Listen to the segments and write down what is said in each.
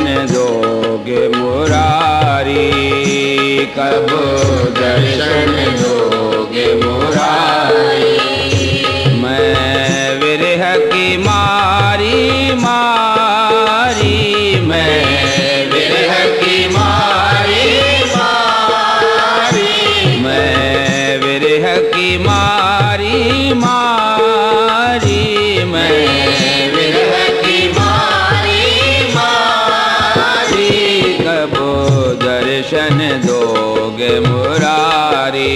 दोगे मुरारी, कब दर्शन दोगे मुरारी। मैं विरह की मारी मारी, मैं विरह की मारी मारी, मैं विरह की मारी मारी, मैं विरह की मारी मारी। कब दर्शन दोगे मुरारी,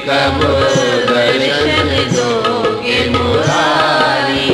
कब दर्शन दोगे मुरारी।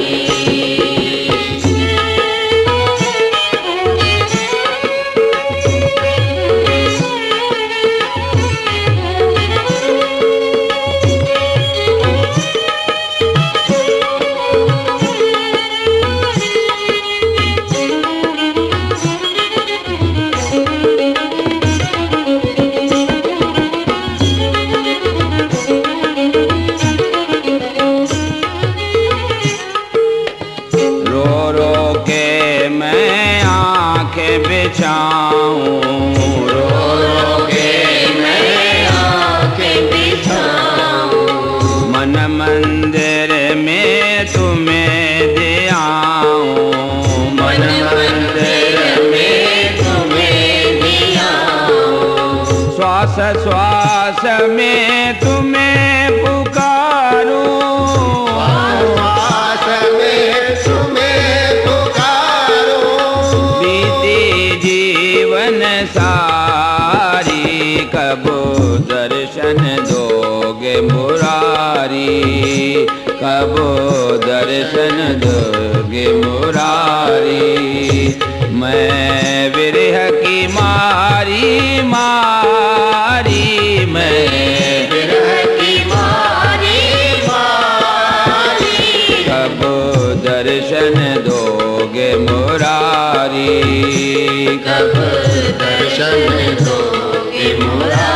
बिछाऊं, रो रो के मैं आँखें बिछाऊं, मन मंदिर में तुम्हें दे आऊं, मन मंदिर में तुम्हें दे आऊं। श्वास श्वास में तुम्हें पुकारूं, श्वास में तुम्हें पुकारूं। बीती जीवन सारी, कब दर्शन दोगे मुरारी, कब दर्शन दोगे मुरारी। मैं विरह की मारी मारी, मैं विरह की मारी मारी, कब दर्शन दोगे मुरारी, कब दर्शन दोगे मुरारी।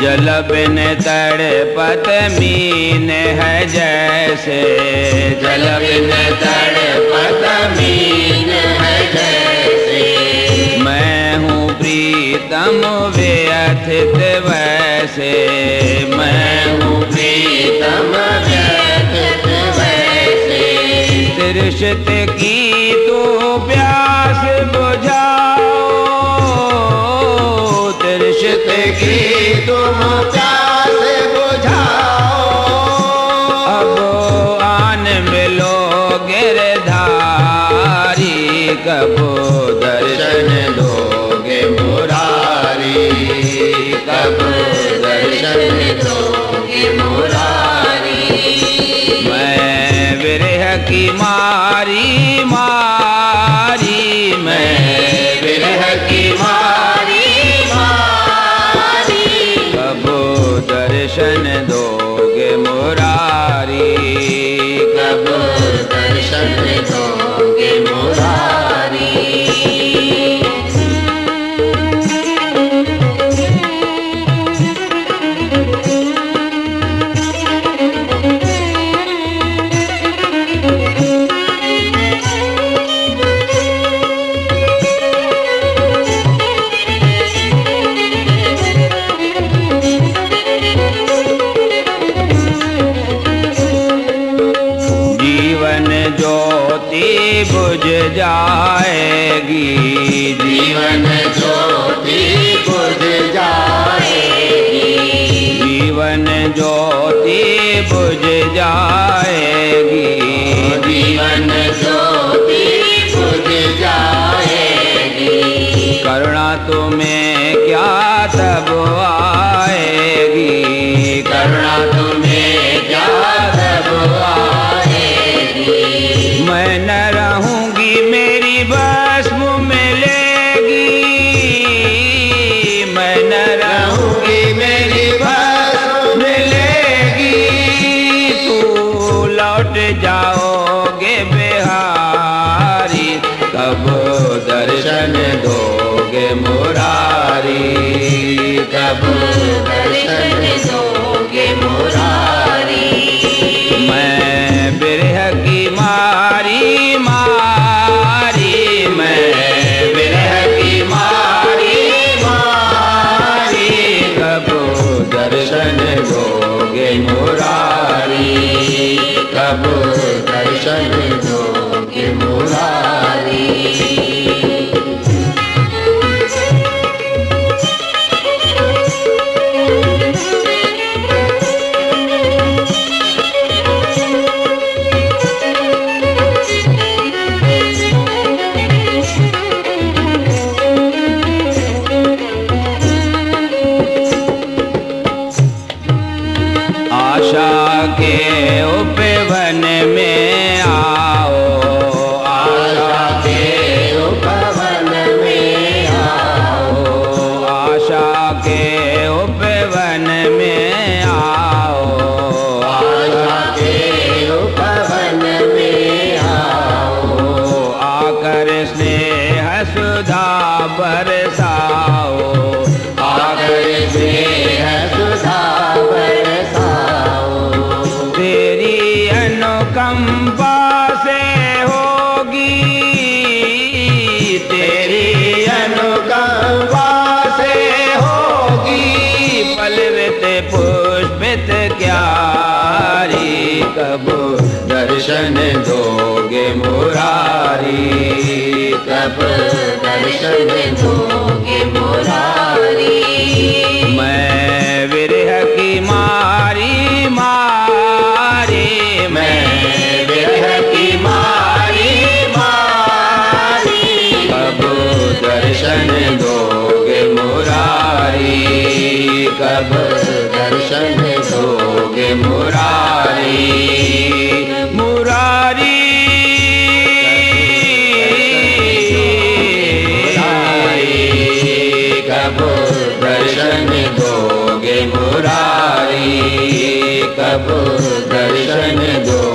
जल बिन तड़पत मीन है जैसे, जल बिन तड़पत मीन है जैसे। मैं हूँ प्रीतम व्यथित वैसे, मैं हूँ प्रीतम व्यथित वैसे। तिरछित की तो प्यास बुझाओ, तिरछित की तुम प्यास बुझाओ। अब आन मिलो गिरधारी, कब दर्शन दोगे मुरारी, कब दर्शन दोगे मुरारी। मैं विरह की मारी मारी, मैं विरह की मारी मारी, कब दर्शन दोगे मुरारी, कब दर्शन दोगे मुरारी। ज्योति बुझ जाएगी, जीवन ज्योति बुझ जाएगी, जीवन ज्योति बुझ जाएगी, जीवन ज्योति बुझ जाएगी। करुणा तुम्हें क्या तब आएगी, करुणा तुम्हें क्या तब आएगी। मैं न रहूंगी मेरी बस दर्शन दोगे मुरारी, कब दर्शन दोगे मुरारी। मैं बिरह की मारी मारी, मैं बिरह की मारी मारी, कब दर्शन दोगे मुरारी, कब दर्शन दोगे मुरारी। आशा के उपवन में आओ, आशा के उपवन में आओ, आशा के उपवन में आओ, आशा के उपवन में आओ। आकर स्नेह सुधा बरसाओ, आकर स्नेह सुधा अनुकंपा से होगी, तेरी अनुकंपा से होगी, पल्लवित पुष्पित क्यारी, कब दर्शन दोगे मुरारी, कब दर्शन दोगे मुरारी। मैं विरह की मारी मारी, मैं विरह की मारी मारी, कब दर्शन दोगे मुरारी, कब दर्शन दोगे मुरारी। मुरारी कब दर्शन दोगे मुरारी, कब दर्शन दो